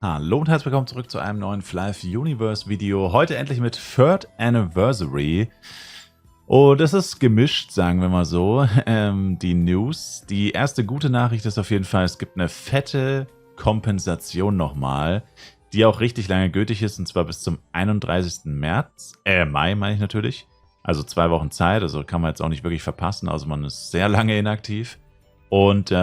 Hallo und herzlich willkommen zurück zu einem neuen Flive Universe Video. Heute endlich mit Third Anniversary. Und es ist gemischt, sagen wir mal so, die News. Die erste gute Nachricht ist auf jeden Fall, es gibt eine fette Kompensation nochmal, die auch richtig lange gültig ist, und zwar bis zum 31. Mai meine ich natürlich. Also 2 Wochen Zeit, also kann man jetzt auch nicht wirklich verpassen, also man ist sehr lange inaktiv. Und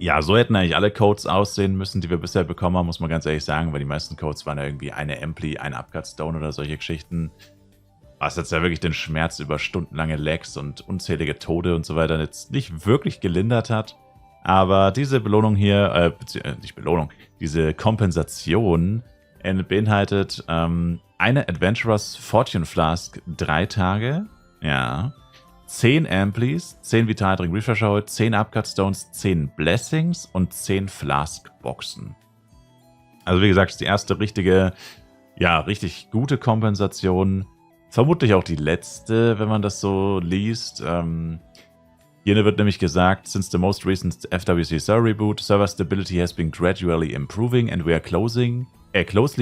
ja, so hätten eigentlich alle Codes aussehen müssen, die wir bisher bekommen haben, muss man ganz ehrlich sagen, weil die meisten Codes waren ja irgendwie eine Ampli, ein Upcut Stone oder solche Geschichten. Was jetzt ja wirklich den Schmerz über stundenlange Lags und unzählige Tode und so weiter jetzt nicht wirklich gelindert hat. Aber diese Belohnung hier, nicht Belohnung, diese Kompensation beinhaltet eine Adventurers Fortune Flask 3 Tage, ja, 10 Amplis, 10 Vitaldrink Refresher Hold, 10 Upcut Stones, 10 Blessings und 10 Flask Boxen. Also wie gesagt, ist die erste richtige, ja, richtig gute Kompensation. Vermutlich auch die letzte, wenn man das so liest. Hier wird nämlich gesagt, since the most recent FWC server reboot, server stability has been gradually improving and we are closely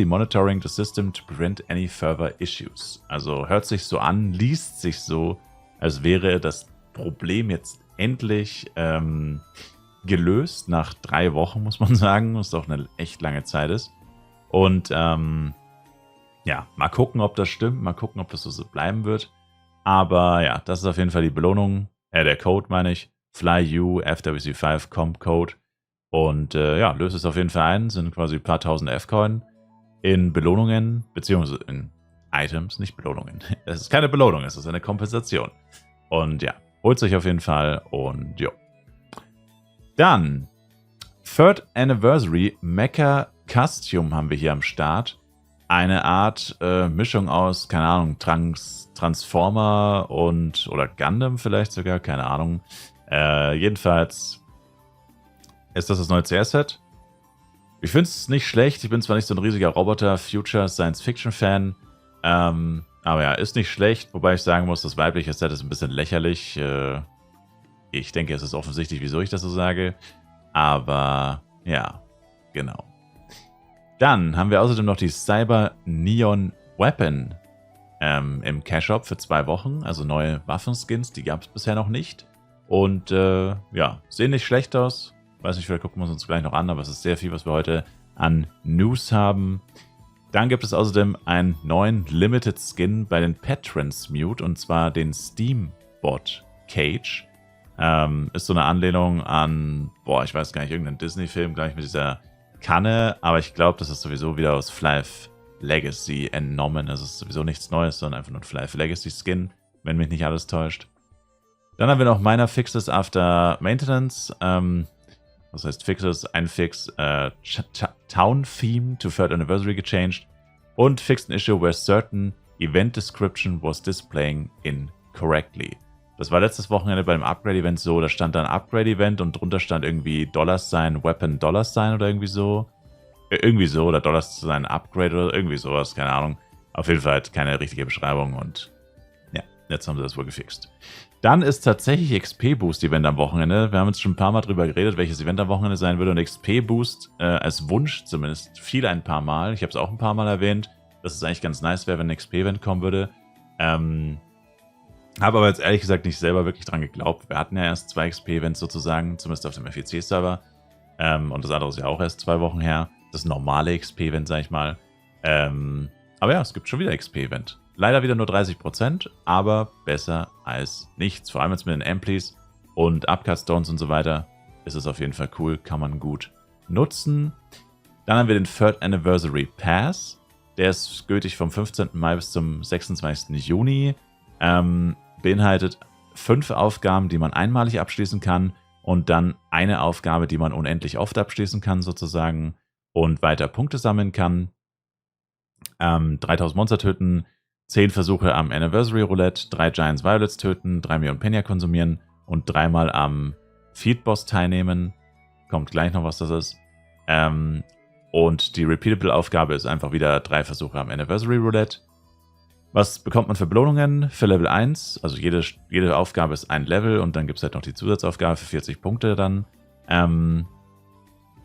monitoring the system to prevent any further issues. Also hört sich so an, liest sich so, als wäre das Problem jetzt endlich gelöst, nach 3 Wochen, muss man sagen, was doch eine echt lange Zeit ist. Und ja, mal gucken, ob das stimmt, mal gucken, ob das so bleiben wird. Aber ja, das ist auf jeden Fall die Belohnung, der Code meine ich, FlyU FWC5 Comp Code. Und ja, löst es auf jeden Fall ein, sind quasi ein paar tausend F-Coin in Belohnungen, beziehungsweise in Items, nicht Belohnungen. Es ist keine Belohnung, es ist eine Kompensation. Und ja, holt sich auf jeden Fall und jo. Dann, Third Anniversary Mecha Costume haben wir hier am Start. Eine Art Mischung aus, keine Ahnung, Transformer oder Gundam vielleicht sogar, keine Ahnung. Jedenfalls ist das neue CS-Set. Ich finde es nicht schlecht. Ich bin zwar nicht so ein riesiger Roboter-Future-Science-Fiction-Fan, aber ja, ist nicht schlecht, wobei ich sagen muss, das weibliche Set ist ein bisschen lächerlich. Ich denke, es ist offensichtlich, wieso ich das so sage. Aber ja, genau. Dann haben wir außerdem noch die Cyber Neon Weapon im Cash-Shop für 2 Wochen. Also neue Waffenskins, die gab es bisher noch nicht. Und ja, sehen nicht schlecht aus. Weiß nicht, vielleicht gucken wir uns gleich noch an, aber es ist sehr viel, was wir heute an News haben. Dann gibt es außerdem einen neuen Limited Skin bei den Pet Transmute, und zwar den Steambot Cage. Ist so eine Anlehnung an, ich weiß gar nicht, irgendeinen Disney-Film, gleich mit dieser Kanne, aber ich glaube, das ist sowieso wieder aus Flive Legacy entnommen. Also es ist sowieso nichts Neues, sondern einfach nur ein Flive Legacy Skin, wenn mich nicht alles täuscht. Dann haben wir noch Minor Fixes After Maintenance. Das heißt Fixes, ein Fix, Town Theme to Third Anniversary gechanged und Fixed an Issue where certain Event Description was displaying incorrectly. Das war letztes Wochenende beim Upgrade-Event so, da stand dann Upgrade-Event und drunter stand irgendwie $Sign, Weapon $Sign oder irgendwie so. Irgendwie so, oder $Sign Upgrade oder irgendwie sowas, keine Ahnung. Auf jeden Fall halt keine richtige Beschreibung und ja, jetzt haben sie das wohl gefixt. Dann ist tatsächlich XP-Boost-Event am Wochenende. Wir haben jetzt schon ein paar Mal drüber geredet, welches Event am Wochenende sein würde. Und XP-Boost als Wunsch zumindest fiel ein paar Mal. Ich habe es auch ein paar Mal erwähnt, dass es eigentlich ganz nice wäre, wenn ein XP-Event kommen würde. Habe aber jetzt ehrlich gesagt nicht selber wirklich dran geglaubt. Wir hatten ja erst 2 XP-Events sozusagen, zumindest auf dem FEC-Server. Und das andere ist ja auch erst 2 Wochen her. Das normale XP-Event, sag ich mal. Aber ja, es gibt schon wieder XP-Event. Leider wieder nur 30%, aber besser als nichts. Vor allem jetzt mit den Amplis und Upcut Stones und so weiter ist es auf jeden Fall cool, kann man gut nutzen. Dann haben wir den Third Anniversary Pass. Der ist gültig vom 15. Mai bis zum 26. Juni. Beinhaltet 5 Aufgaben, die man einmalig abschließen kann und dann eine Aufgabe, die man unendlich oft abschließen kann sozusagen und weiter Punkte sammeln kann. 3000 Monster töten, 10 Versuche am Anniversary Roulette, 3 Giants Violets töten, 3 Millionen Penya konsumieren und 3-mal am Feed Boss teilnehmen. Kommt gleich noch, was das ist. Und die Repeatable Aufgabe ist einfach wieder 3 Versuche am Anniversary Roulette. Was bekommt man für Belohnungen? Für Level 1, also jede Aufgabe ist ein Level und dann gibt es halt noch die Zusatzaufgabe für 40 Punkte dann.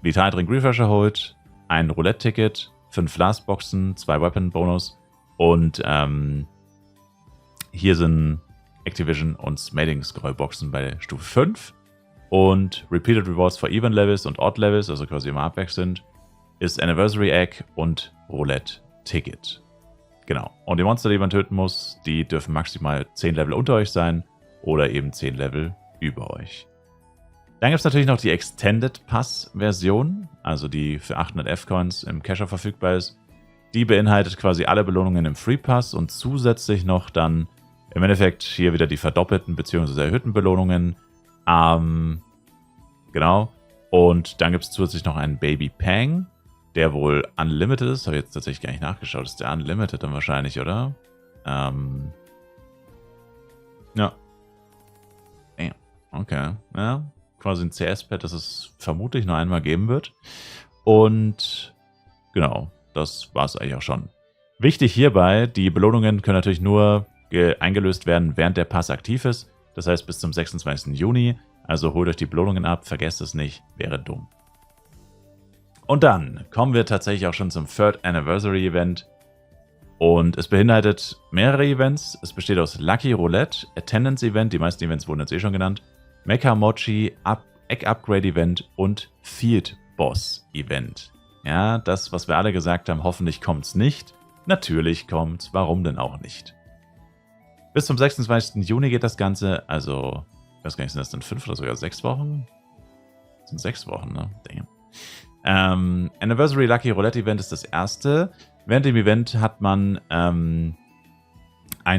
Vitaldrink Refresher Hold, ein Roulette-Ticket, 5 Last-Boxen, 2 Weapon-Bonus und hier sind Activision und Smading-Scroll-Boxen bei Stufe 5 und Repeated Rewards for Even Levels und Odd Levels, also quasi immer abwechselnd, ist Anniversary Egg und Roulette-Ticket. Genau. Und die Monster, die man töten muss, die dürfen maximal 10 Level unter euch sein oder eben 10 Level über euch. Dann gibt es natürlich noch die Extended Pass-Version, also die für 800 F-Coins im Cacher verfügbar ist. Die beinhaltet quasi alle Belohnungen im Free Pass und zusätzlich noch dann im Endeffekt hier wieder die verdoppelten bzw. erhöhten Belohnungen. Genau. Und dann gibt es zusätzlich noch einen Baby Pang, der wohl unlimited ist. Habe ich jetzt tatsächlich gar nicht nachgeschaut. Ist der unlimited dann wahrscheinlich, oder? Ja. Okay. Ja. Quasi ein CS-Pad, das es vermutlich nur einmal geben wird. Und genau, das war es eigentlich auch schon. Wichtig hierbei, die Belohnungen können natürlich nur eingelöst werden, während der Pass aktiv ist. Das heißt bis zum 26. Juni. Also holt euch die Belohnungen ab, vergesst es nicht, wäre dumm. Und dann kommen wir tatsächlich auch schon zum Third Anniversary Event. Und es beinhaltet mehrere Events. Es besteht aus Lucky Roulette, Attendance Event, die meisten Events wurden jetzt eh schon genannt, Mecha Mochi, Egg Upgrade Event und Field Boss Event. Ja, das, was wir alle gesagt haben, hoffentlich kommt's nicht. Natürlich kommt's, warum denn auch nicht? Bis zum 26. Juni geht das Ganze, also, ich weiß gar nicht, sind das dann 5 oder sogar 6 Wochen? Das sind 6 Wochen, ne? Damn. Anniversary Lucky Roulette Event ist das erste. Während dem Event hat man ein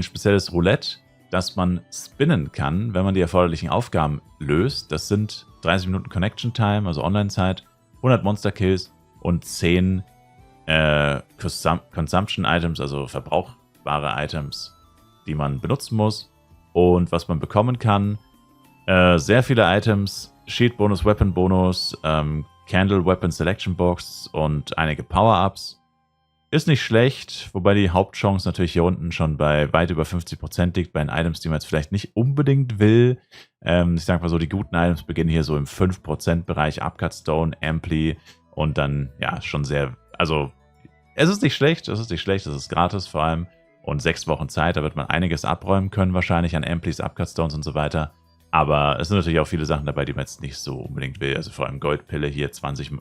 spezielles Roulette, das man spinnen kann, wenn man die erforderlichen Aufgaben löst. Das sind 30 Minuten Connection Time, also Online-Zeit, 100 Monster Kills und 10 Consumption Items, also verbrauchbare Items, die man benutzen muss. Und was man bekommen kann, sehr viele Items, Shield Bonus, Weapon Bonus, Candle Weapon Selection Box und einige Power-Ups. Ist nicht schlecht, wobei die Hauptchance natürlich hier unten schon bei weit über 50% liegt, bei den Items, die man jetzt vielleicht nicht unbedingt will. Ich sag mal so, die guten Items beginnen hier so im 5%-Bereich, Upcut Stone, Ampli und dann, ja, schon sehr, also es ist nicht schlecht, es ist gratis vor allem und 6 Wochen Zeit, da wird man einiges abräumen können wahrscheinlich an Amplis, Upcut Stones und so weiter. Aber es sind natürlich auch viele Sachen dabei, die man jetzt nicht so unbedingt will. Also vor allem Goldpille hier 20%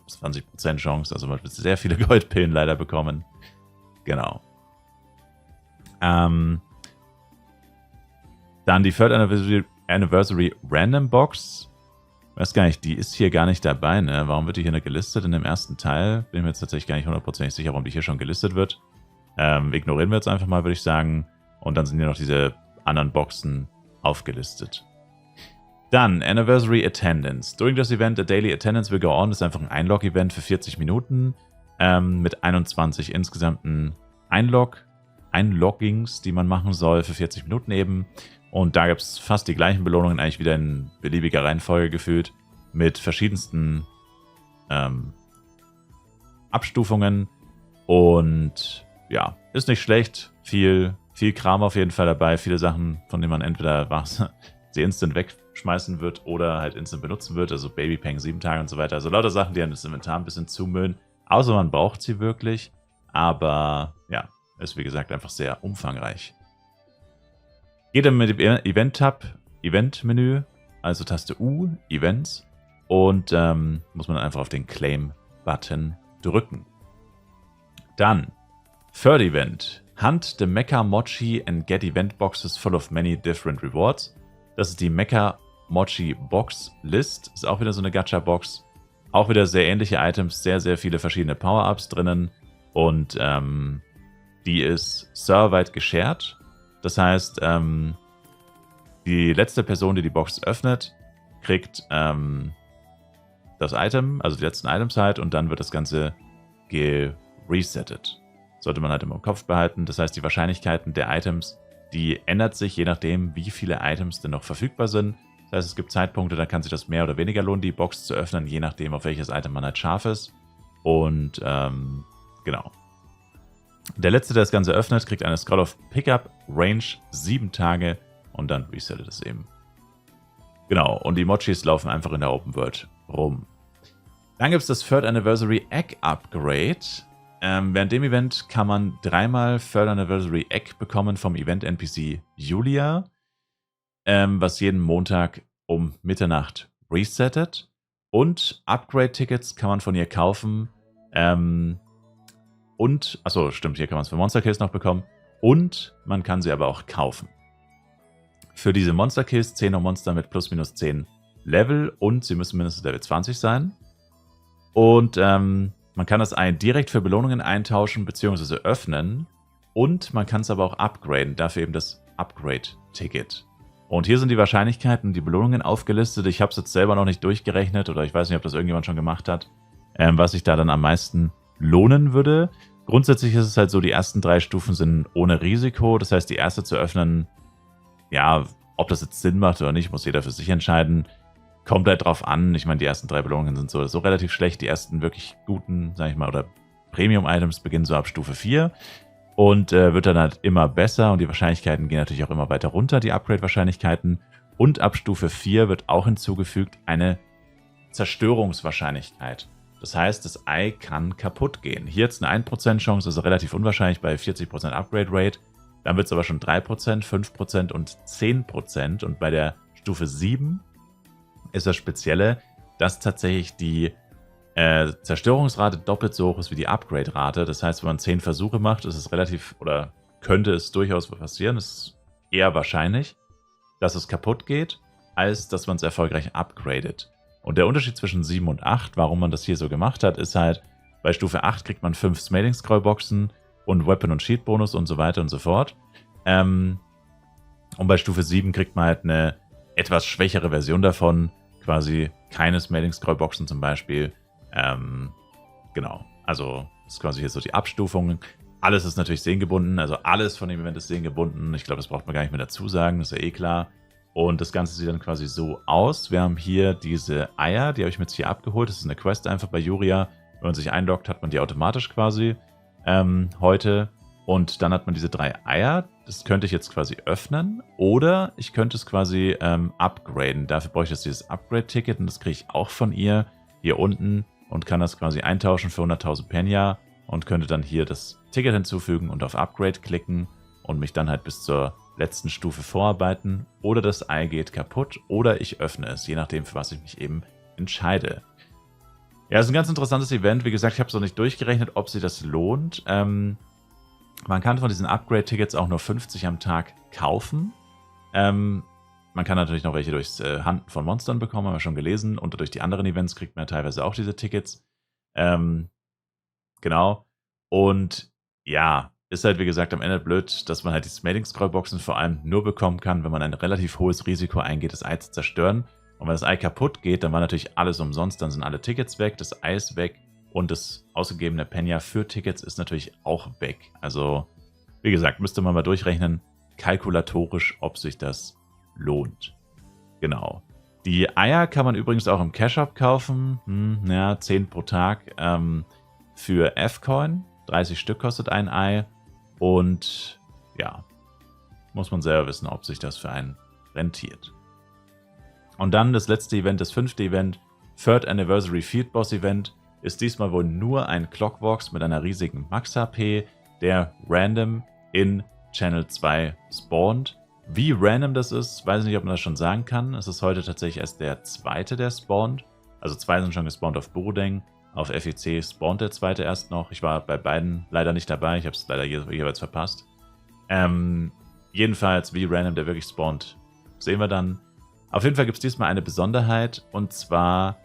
Chance. Also man wird sehr viele Goldpillen leider bekommen. Genau. Dann die Third Anniversary Random Box. Ich weiß gar nicht, die ist hier gar nicht dabei, ne? Warum wird die hier nicht gelistet in dem ersten Teil? Bin mir jetzt tatsächlich gar nicht 100% sicher, warum die hier schon gelistet wird. Ignorieren wir jetzt einfach mal, würde ich sagen. Und dann sind hier noch diese anderen Boxen aufgelistet. Dann Anniversary Attendance. During this event, a daily attendance will go on. Das ist einfach ein Einlog-Event für 40 Minuten mit 21 insgesamten Einloggings, die man machen soll für 40 Minuten eben. Und da gibt es fast die gleichen Belohnungen, eigentlich wieder in beliebiger Reihenfolge gefühlt, mit verschiedensten Abstufungen. Und ja, ist nicht schlecht. Viel Kram auf jeden Fall dabei. Viele Sachen, von denen man entweder sie instant wegschmeißen wird oder halt instant benutzen wird. Also Baby Pang 7 Tage und so weiter. Also lauter Sachen, die an das Inventar ein bisschen zumüllen. Außer man braucht sie wirklich. Aber ja, ist wie gesagt einfach sehr umfangreich. Geht dann mit dem Event-Tab, Event-Menü, also Taste U, Events. Und muss man einfach auf den Claim-Button drücken. Dann Third Event. Hunt the Mecha Mochi and get Event Boxes full of many different rewards. Das ist die Mecha Mochi Box List. Ist auch wieder so eine Gacha-Box. Auch wieder sehr ähnliche Items, sehr, sehr viele verschiedene Power-Ups drinnen. Und die ist serverweit geshared. Das heißt, die letzte Person, die die Box öffnet, kriegt das Item, also die letzten Items halt, und dann wird das Ganze geresettet. Sollte man halt immer im Kopf behalten. Das heißt, die Wahrscheinlichkeiten der Items, die ändert sich, je nachdem, wie viele Items denn noch verfügbar sind. Das heißt, es gibt Zeitpunkte, da kann sich das mehr oder weniger lohnen, die Box zu öffnen, je nachdem, auf welches Item man halt scharf ist. Und genau. Der Letzte, der das Ganze öffnet, kriegt eine Scroll of Pickup, Range 7 Tage und dann resettet es eben. Genau, und die Mochis laufen einfach in der Open World rum. Dann gibt es das Third Anniversary Egg Upgrade. Während dem Event kann man 3-mal Third Anniversary Egg bekommen vom Event-NPC Julia, was jeden Montag um Mitternacht resettet. Und Upgrade-Tickets kann man von ihr kaufen. Achso, stimmt, hier kann man es für Monster Kills noch bekommen. Und man kann sie aber auch kaufen. Für diese Monster Kills 10er Monster mit plus minus 10 Level und sie müssen mindestens Level 20 sein. Und man kann das Ei direkt für Belohnungen eintauschen bzw. öffnen. Und man kann es aber auch upgraden, dafür eben das Upgrade-Ticket. Und hier sind die Wahrscheinlichkeiten, die Belohnungen aufgelistet. Ich habe es jetzt selber noch nicht durchgerechnet oder ich weiß nicht, ob das irgendjemand schon gemacht hat, was sich da dann am meisten lohnen würde. Grundsätzlich ist es halt so, die ersten 3 Stufen sind ohne Risiko. Das heißt, die erste zu öffnen, ja, ob das jetzt Sinn macht oder nicht, muss jeder für sich entscheiden. Kommt halt drauf an. Ich meine, die ersten 3 Belohnungen sind so relativ schlecht. Die ersten wirklich guten, sag ich mal, oder Premium-Items beginnen so ab Stufe 4. Und wird dann halt immer besser und die Wahrscheinlichkeiten gehen natürlich auch immer weiter runter, die Upgrade-Wahrscheinlichkeiten. Und ab Stufe 4 wird auch hinzugefügt eine Zerstörungswahrscheinlichkeit. Das heißt, das Ei kann kaputt gehen. Hier jetzt eine 1% Chance, also relativ unwahrscheinlich bei 40% Upgrade-Rate. Dann wird es aber schon 3%, 5% und 10%. Und bei der Stufe 7 ist das Spezielle, dass tatsächlich die Zerstörungsrate doppelt so hoch ist wie die Upgrade-Rate. Das heißt, wenn man 10 Versuche macht, ist es relativ, oder könnte es durchaus passieren, es ist eher wahrscheinlich, dass es kaputt geht, als dass man es erfolgreich upgradet. Und der Unterschied zwischen 7 und 8, warum man das hier so gemacht hat, ist halt, bei Stufe 8 kriegt man 5 Smiling Scroll-Boxen und Weapon- und Sheet-Bonus und so weiter und so fort. Und bei Stufe 7 kriegt man halt eine etwas schwächere Version davon, quasi keine Smiling Scroll-Boxen zum Beispiel. Genau, also das ist quasi hier so die Abstufung. Alles ist natürlich sehengebunden, also alles von dem Event ist sehengebunden. Ich glaube, das braucht man gar nicht mehr dazu sagen, das ist ja eh klar. Und das Ganze sieht dann quasi so aus. Wir haben hier diese Eier, die habe ich mir jetzt hier abgeholt. Das ist eine Quest einfach bei Julia. Wenn man sich einloggt, hat man die automatisch quasi heute. Und dann hat man diese 3 Eier. Das könnte ich jetzt quasi öffnen. Oder ich könnte es quasi upgraden. Dafür brauche ich jetzt dieses Upgrade-Ticket und das kriege ich auch von ihr hier unten. Und kann das quasi eintauschen für 100.000 Penya und könnte dann hier das Ticket hinzufügen und auf Upgrade klicken und mich dann halt bis zur letzten Stufe vorarbeiten. Oder das Ei geht kaputt oder ich öffne es, je nachdem, für was ich mich eben entscheide. Ja, es ist ein ganz interessantes Event. Wie gesagt, ich habe es noch nicht durchgerechnet, ob sich das lohnt. Man kann von diesen Upgrade-Tickets auch nur 50 am Tag kaufen. Man kann natürlich noch welche durchs Handen von Monstern bekommen, haben wir schon gelesen. Und durch die anderen Events kriegt man ja teilweise auch diese Tickets. Genau. Und ja, ist halt wie gesagt am Ende blöd, dass man halt die Smiling Scroll-Boxen vor allem nur bekommen kann, wenn man ein relativ hohes Risiko eingeht, das Ei zu zerstören. Und wenn das Ei kaputt geht, dann war natürlich alles umsonst, dann sind alle Tickets weg, das Ei ist weg und das ausgegebene Penya für Tickets ist natürlich auch weg. Also, wie gesagt, müsste man mal durchrechnen, kalkulatorisch, ob sich das lohnt. Genau. Die Eier kann man übrigens auch im Cash-Shop kaufen. Ja, 10 pro Tag für F-Coin. 30 Stück kostet ein Ei. Und ja, muss man selber wissen, ob sich das für einen rentiert. Und dann das letzte Event, das 5. Event, Third Anniversary Field Boss Event, ist diesmal wohl nur ein Clockbox mit einer riesigen Max-HP, der random in Channel 2 spawnt. Wie random das ist, weiß ich nicht, ob man das schon sagen kann. Es ist heute tatsächlich erst der 2., der spawnt. Also 2 sind schon gespawnt auf Burudeng. Auf FEC spawnt der 2. erst noch. Ich war bei beiden leider nicht dabei. Ich habe es leider jeweils verpasst. Jedenfalls, wie random der wirklich spawnt, sehen wir dann. Auf jeden Fall gibt es diesmal eine Besonderheit. Und zwar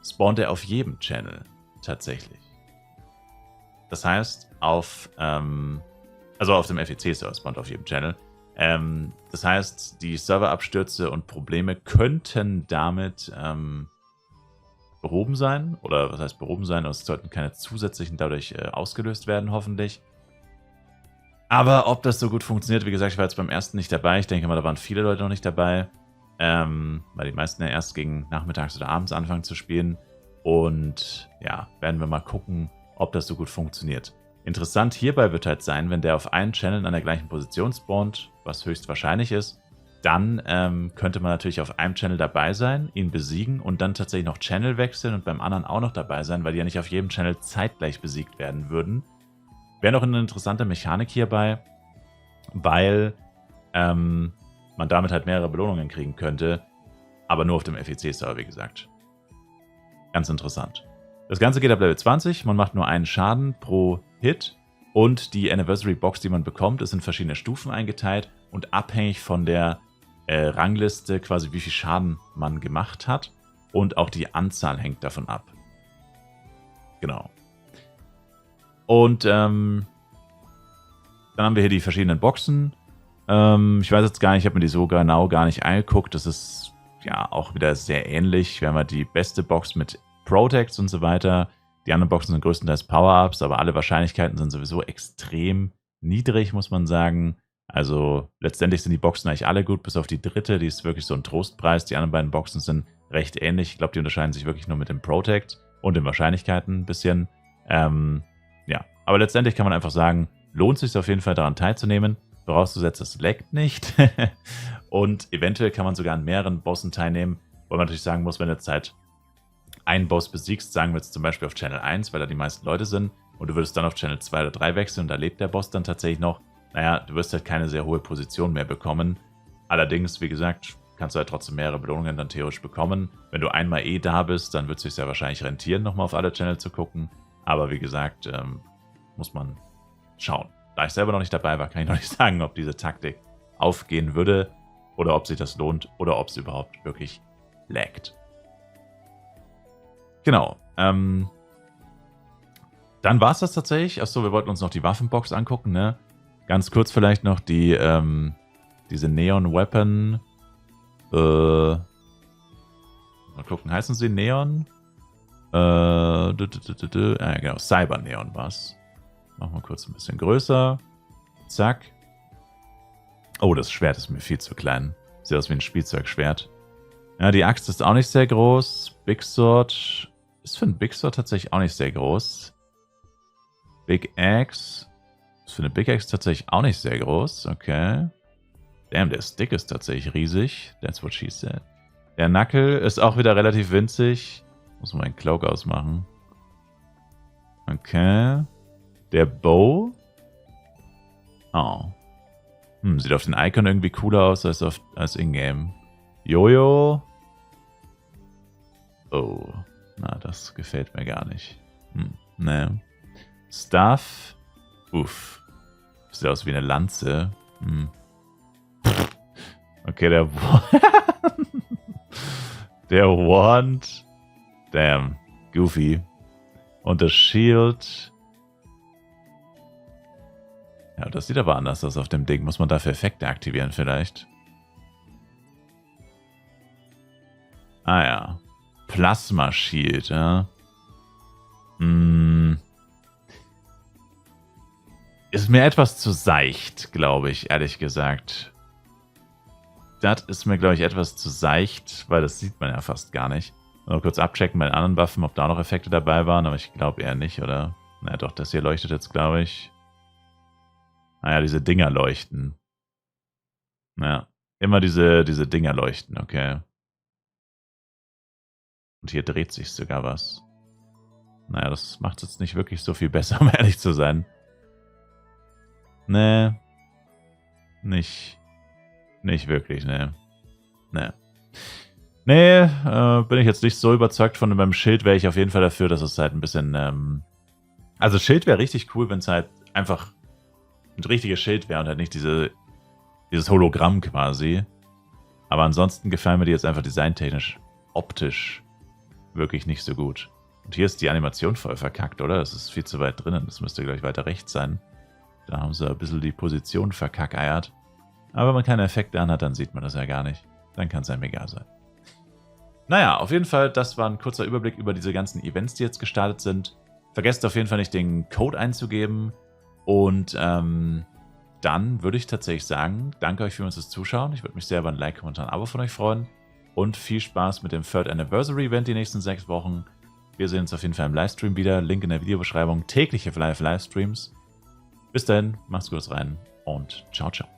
spawnt er auf jedem Channel tatsächlich. Das heißt, also auf dem FEC-Server spawnt auf jedem Channel. Das heißt, die Serverabstürze und Probleme könnten damit behoben sein. Oder was heißt behoben sein? Es sollten keine zusätzlichen dadurch ausgelöst werden, hoffentlich. Aber ob das so gut funktioniert, wie gesagt, ich war jetzt beim ersten nicht dabei. Ich denke mal, da waren viele Leute noch nicht dabei. Weil die meisten ja erst gegen nachmittags oder abends anfangen zu spielen. Und ja, werden wir mal gucken, ob das so gut funktioniert. Interessant hierbei wird halt sein, wenn der auf einen Channel an der gleichen Position spawnt, was höchstwahrscheinlich ist, dann könnte man natürlich auf einem Channel dabei sein, ihn besiegen und dann tatsächlich noch Channel wechseln und beim anderen auch noch dabei sein, weil die ja nicht auf jedem Channel zeitgleich besiegt werden würden. Wäre noch eine interessante Mechanik hierbei, weil man damit halt mehrere Belohnungen kriegen könnte, aber nur auf dem FEC-Server, wie gesagt. Ganz interessant. Das Ganze geht ab Level 20, man macht nur einen Schaden pro Hit und die Anniversary Box, die man bekommt, ist in verschiedene Stufen eingeteilt und abhängig von der Rangliste quasi, wie viel Schaden man gemacht hat und auch die Anzahl hängt davon ab. Genau. Und dann haben wir hier die verschiedenen Boxen. Ich weiß jetzt gar nicht, ich habe mir die so genau gar nicht angeguckt. Das ist ja auch wieder sehr ähnlich. Wir haben halt die beste Box mit Protects und so weiter. Die anderen Boxen sind größtenteils Power-Ups, aber alle Wahrscheinlichkeiten sind sowieso extrem niedrig, muss man sagen. Also letztendlich sind die Boxen eigentlich alle gut, bis auf die dritte, die ist wirklich so ein Trostpreis. Die anderen beiden Boxen sind recht ähnlich. Ich glaube, die unterscheiden sich wirklich nur mit dem Protect und den Wahrscheinlichkeiten ein bisschen. Ja, aber letztendlich kann man einfach sagen, lohnt sich auf jeden Fall daran teilzunehmen, vorausgesetzt es leckt nicht. Und eventuell kann man sogar an mehreren Bossen teilnehmen, weil man natürlich sagen muss, wenn du jetzt halt einen Boss besiegst, sagen wir jetzt zum Beispiel auf Channel 1, weil da die meisten Leute sind, und du würdest dann auf Channel 2 oder 3 wechseln und da lebt der Boss dann tatsächlich noch, naja, du wirst halt keine sehr hohe Position mehr bekommen. Allerdings, wie gesagt, kannst du halt trotzdem mehrere Belohnungen dann theoretisch bekommen. Wenn du einmal da bist, dann wird es sich sehr wahrscheinlich rentieren, nochmal auf alle Channel zu gucken. Aber wie gesagt, muss man schauen. Da ich selber noch nicht dabei war, kann ich noch nicht sagen, ob diese Taktik aufgehen würde oder ob sich das lohnt oder ob es überhaupt wirklich laggt. Genau. Dann war es das tatsächlich. Achso, wir wollten uns noch die Waffenbox angucken, ne? Ganz kurz vielleicht noch die, diese Neon Weapon. Mal gucken, heißen sie Neon? Ja, genau, Cyber Neon war es. Machen wir kurz ein bisschen größer. Zack. Oh, das Schwert ist mir viel zu klein. Sieht aus wie ein Spielzeugschwert. Ja, die Axt ist auch nicht sehr groß. Big Sword ist für ein Big Sword tatsächlich auch nicht sehr groß. Big Axe ist für eine Big Axe tatsächlich auch nicht sehr groß. Okay. Damn, der Stick ist tatsächlich riesig. That's what she said. Der Knuckle ist auch wieder relativ winzig. Muss man meinen Cloak ausmachen. Okay. Der Bow. Oh. Sieht auf den Icon irgendwie cooler aus als in-game. Jojo. Oh. Na, das gefällt mir gar nicht. Ne. Stuff. Uff. Sieht aus wie eine Lanze. Okay, der der Wand. Damn. Goofy. Und das Shield. Ja, das sieht aber anders aus auf dem Ding. Muss man dafür Effekte aktivieren vielleicht? Ah ja. Plasma Shield, ja. Ist mir etwas zu seicht, glaube ich, ehrlich gesagt. Das ist mir, glaube ich, etwas zu seicht, weil das sieht man ja fast gar nicht. Mal kurz abchecken bei den anderen Waffen, ob da noch Effekte dabei waren, aber ich glaube eher nicht, oder? Naja, doch, das hier leuchtet jetzt, glaube ich. Naja, diese Dinger leuchten. Ja, immer diese Dinger leuchten, okay. Und hier dreht sich sogar was. Naja, das macht es jetzt nicht wirklich so viel besser, um ehrlich zu sein. Nee. Nicht wirklich, ne. Nee. Nee, bin ich jetzt nicht so überzeugt von. Beim Schild wäre ich auf jeden Fall dafür, dass es halt ein bisschen, also Schild wäre richtig cool, wenn es halt einfach ein richtiges Schild wäre und halt nicht dieses Hologramm quasi. Aber ansonsten gefallen mir die jetzt einfach designtechnisch, optisch wirklich nicht so gut. Und hier ist die Animation voll verkackt, oder? Das ist viel zu weit drinnen. Das müsste gleich weiter rechts sein. Da haben sie ein bisschen die Position verkackeiert. Aber wenn man keine Effekte anhat, dann sieht man das ja gar nicht. Dann kann es einem egal sein. Naja, auf jeden Fall, das war ein kurzer Überblick über diese ganzen Events, die jetzt gestartet sind. Vergesst auf jeden Fall nicht, den Code einzugeben. Und dann würde ich tatsächlich sagen, danke euch für das Zuschauen. Ich würde mich sehr über ein Like, Kommentar und ein Abo von euch freuen. Und viel Spaß mit dem Third Anniversary Event die nächsten 6 Wochen. Wir sehen uns auf jeden Fall im Livestream wieder. Link in der Videobeschreibung. Tägliche Livestreams. Bis dahin, macht's gut rein und ciao, ciao.